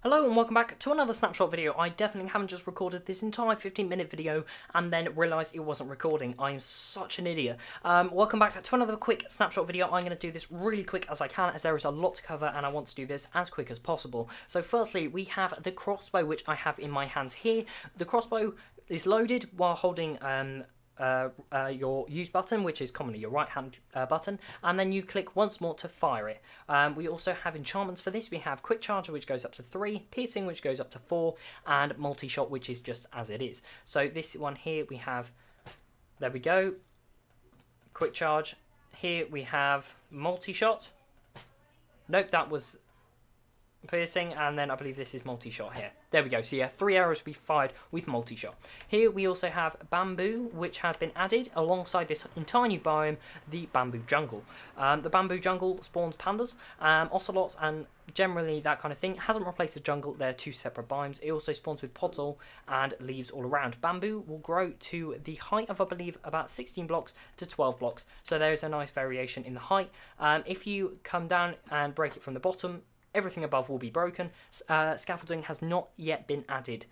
Hello and welcome back to another snapshot video. I definitely haven't just recorded this entire 15-minute video and then realised it wasn't recording. I am such an idiot. Welcome back to another quick snapshot video. I'm going to do this really quick as I can as there is a lot to cover and I want to do this as quick as possible. So firstly, we have the crossbow, which I have in my hands here. The crossbow is loaded while holding your use button, which is commonly your right hand button, and then you click once more to fire it. We also have enchantments for this. We have quick charger, which goes up to 3, piercing, which goes up to 4, and multi-shot, which is just as it is. So this one here we have, there we go, quick charge. Here we have multi-shot. Nope, that was piercing, and then I believe this is multi-shot here. There we go. So yeah, 3 arrows will be fired with multi-shot. Here we also have bamboo, which has been added alongside this entire new biome, the bamboo jungle. The bamboo jungle spawns pandas, ocelots, and generally that kind of thing. It hasn't replaced the jungle. They're two separate biomes. It also spawns with pods all and leaves all around. Bamboo will grow to the height of, I believe, about 16 blocks to 12 blocks. So there is a nice variation in the height. If you come down and break it from the bottom, everything above will be broken. Scaffolding has not yet been added.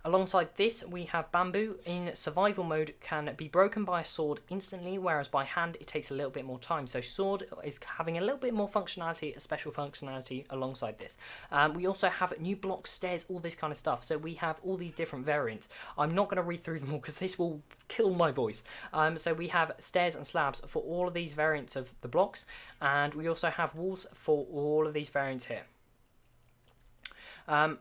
Alongside this, we have bamboo in survival mode can be broken by a sword instantly, whereas by hand it takes a little bit more time. So sword is having a little bit more functionality, a special functionality alongside this. We also have new blocks, stairs, all this kind of stuff. So we have all these different variants. I'm not going to read through them all because this will kill my voice. So we have stairs and slabs for all of these variants of the blocks, and we also have walls for all of these variants here.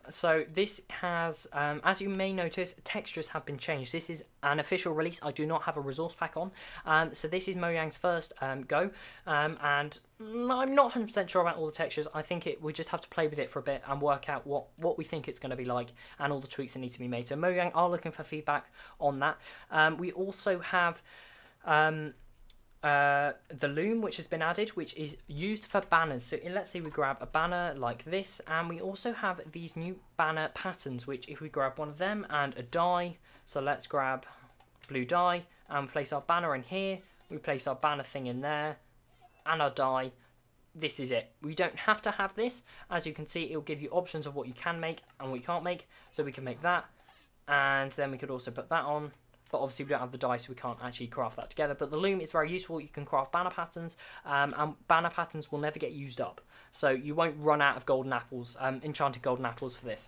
So this has, as you may notice, textures have been changed. This is an official release. I do not have a resource pack on. So this is Mojang's first go, and I'm not 100% sure about all the textures. I think we just have to play with it for a bit and work out what we think it's going to be like and all the tweaks that need to be made. So Mojang are looking for feedback on that. We also have the loom, which has been added, which is used for banners. So let's say we grab a banner like this, and we also have these new banner patterns, which if we grab one of them and a die, so let's grab blue die and place our banner in here, we place our banner thing in there and our die. This is it. We don't have to have this. As you can see, it will give you options of what you can make and what you can't make. So we can make that, and then we could also put that on. But obviously we don't have the dice, so we can't actually craft that together. But the loom is very useful. You can craft banner patterns, and banner patterns will never get used up. So you won't run out of golden apples, enchanted golden apples for this.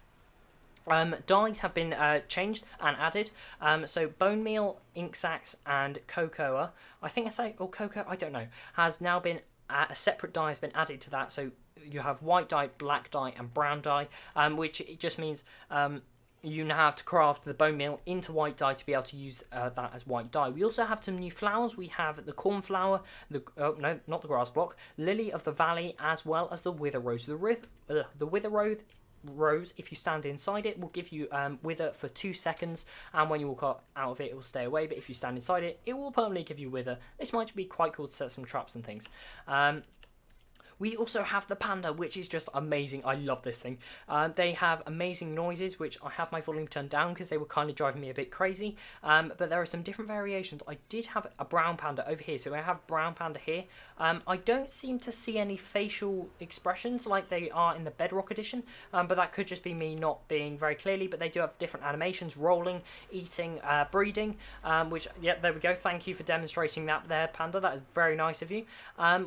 Dyes have been changed and added. So bone meal, ink sacs, and cocoa, I think I say, or cocoa, I don't know, has now been, a separate dye has been added to that. So you have white dye, black dye, and brown dye, which it just means you now have to craft the bone meal into white dye to be able to use that as white dye. We also have some new flowers. We have the cornflower, no, not the grass block, lily of the valley, as well as the wither rose. The wither rose, if you stand inside it, will give you wither for 2 seconds, and when you walk out of it, it will stay away. But if you stand inside it, it will permanently give you wither. This might be quite cool to set some traps and things. We also have the panda, which is just amazing. I love this thing. They have amazing noises, which I have my volume turned down because they were kind of driving me a bit crazy. But there are some different variations. I did have a brown panda over here, so I have brown panda here. I don't seem to see any facial expressions like they are in the Bedrock edition, but that could just be me not being very clearly. But they do have different animations: rolling, eating, breeding. Which, yep, there we go. Thank you for demonstrating that there, panda. That is very nice of you.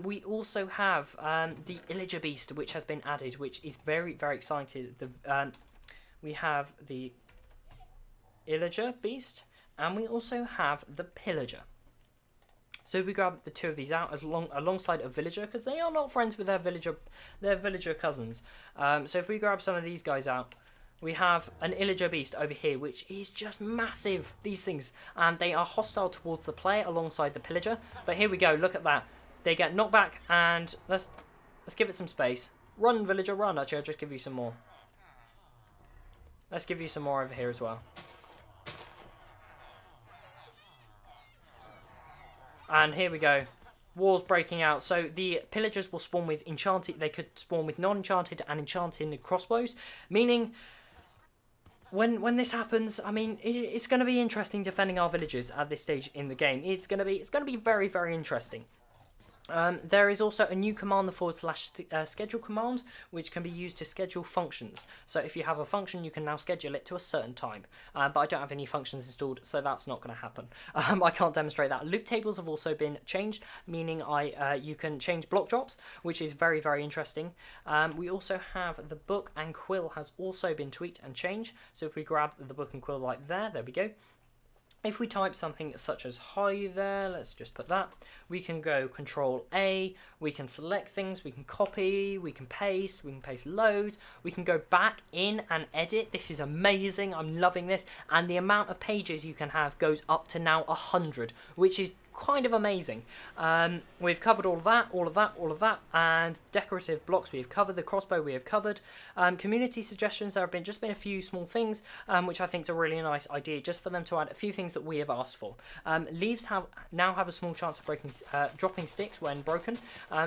We also have the Illager beast, which has been added, which is very, very exciting. We have the Illager beast, and we also have the Pillager. So we grab the two of these out alongside a villager, because they are not friends with their villager cousins. So if we grab some of these guys out, we have an Illager beast over here, which is just massive, these things, and they are hostile towards the player alongside the pillager. But here we go, look at that. They get knocked back, and let's give it some space. Run, villager, run. Actually, I'll just give you some more. Let's give you some more over here as well. And here we go. War's breaking out. So the pillagers will spawn with enchanted. They could spawn with non-enchanted and enchanted crossbows. Meaning, when this happens, I mean, it's going to be interesting defending our villages at this stage in the game. It's going to be very, very interesting. There is also a new command, the / schedule command, which can be used to schedule functions. So if you have a function, you can now schedule it to a certain time. But I don't have any functions installed, so that's not going to happen. I can't demonstrate that. Loop tables have also been changed, meaning you can change block drops, which is very, very interesting. We also have the book and quill has also been tweaked and changed. So if we grab the book and quill like there we go. If we type something such as hi there, let's just put that, we can go Control A, we can select things, we can copy, we can paste loads, we can go back in and edit. This is amazing, I'm loving this, and the amount of pages you can have goes up to now 100, which is kind of amazing. We've covered all of that, and decorative blocks we have covered, the crossbow we have covered. Community suggestions, there have just been a few small things which I think is a really nice idea, just for them to add a few things that we have asked for. Leaves now have a small chance of dropping sticks when broken,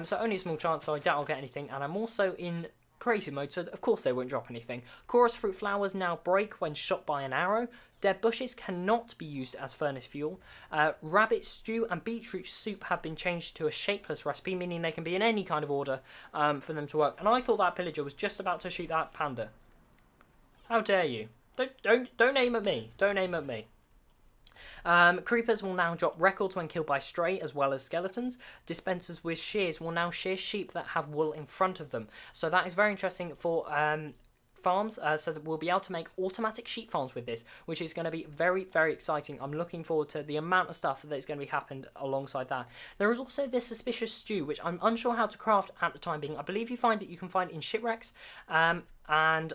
so only a small chance, so I doubt I'll get anything, and I'm also in creative mode, so of course they won't drop anything. Chorus fruit flowers now break when shot by an arrow. Dead bushes cannot be used as furnace fuel. Rabbit stew and beetroot soup have been changed to a shapeless recipe, meaning they can be in any kind of order for them to work. And I thought that pillager was just about to shoot that panda. How dare you? Don't aim at me. Don't aim at me. Creepers will now drop records when killed by stray, as well as skeletons. Dispensers with shears will now shear sheep that have wool in front of them. So that is very interesting for farms, so that we'll be able to make automatic sheep farms with this, which is going to be very, very exciting. I'm looking forward to the amount of stuff that's going to be happened alongside that. There is also this suspicious stew, which I'm unsure how to craft at the time being. I believe you can find it in shipwrecks, and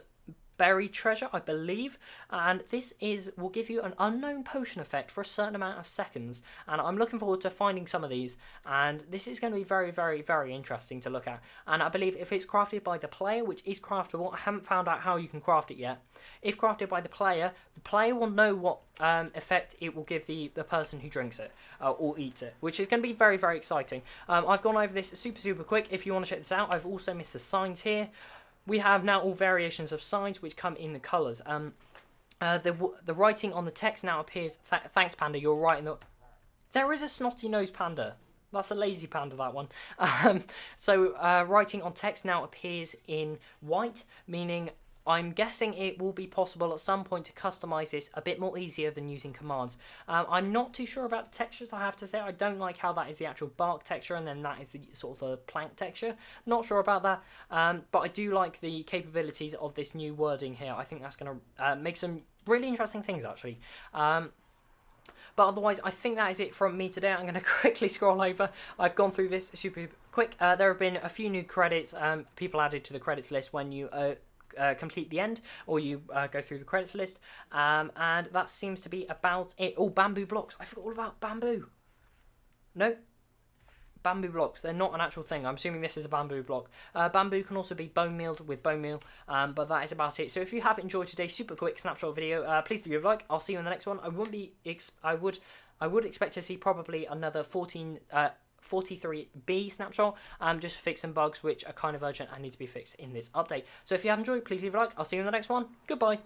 buried treasure, I believe, and this will give you an unknown potion effect for a certain amount of seconds, and I'm looking forward to finding some of these, and this is going to be very, very, very interesting to look at. And I believe if it's crafted by the player, which is craftable, I haven't found out how you can craft it yet. If crafted by the player will know what effect it will give the person who drinks it or eats it, which is going to be very, very exciting. I've gone over this super quick. If you want to check this out, I've also missed the signs here. We have now all variations of signs which come in the colours. The writing on the text now appears. Thanks, Panda. You're right. There is a snotty nose panda. That's a lazy panda, that one. So writing on text now appears in white, meaning I'm guessing it will be possible at some point to customize this a bit more easier than using commands. I'm not too sure about the textures, I have to say. I don't like how that is the actual bark texture and then that is the sort of the plank texture. Not sure about that, but I do like the capabilities of this new wording here. I think that's going to make some really interesting things, actually. But otherwise, I think that is it from me today. I'm going to quickly scroll over. I've gone through this super quick. There have been a few new credits, people added to the credits list when you complete the end, or you go through the credits list, and that seems to be about it. Oh, bamboo blocks. I forgot all about bamboo. No, bamboo blocks. They're not an actual thing. I'm assuming this is a bamboo block. Bamboo can also be bone mealed with bone meal, but that is about it. So if you have enjoyed today's super quick snapshot video, please do give a like. I'll see you in the next one. I would expect to see probably another 43B snapshot, just to fix some bugs which are kind of urgent and need to be fixed in this update. So if you have enjoyed, please leave a like. I'll see you in the next one. Goodbye.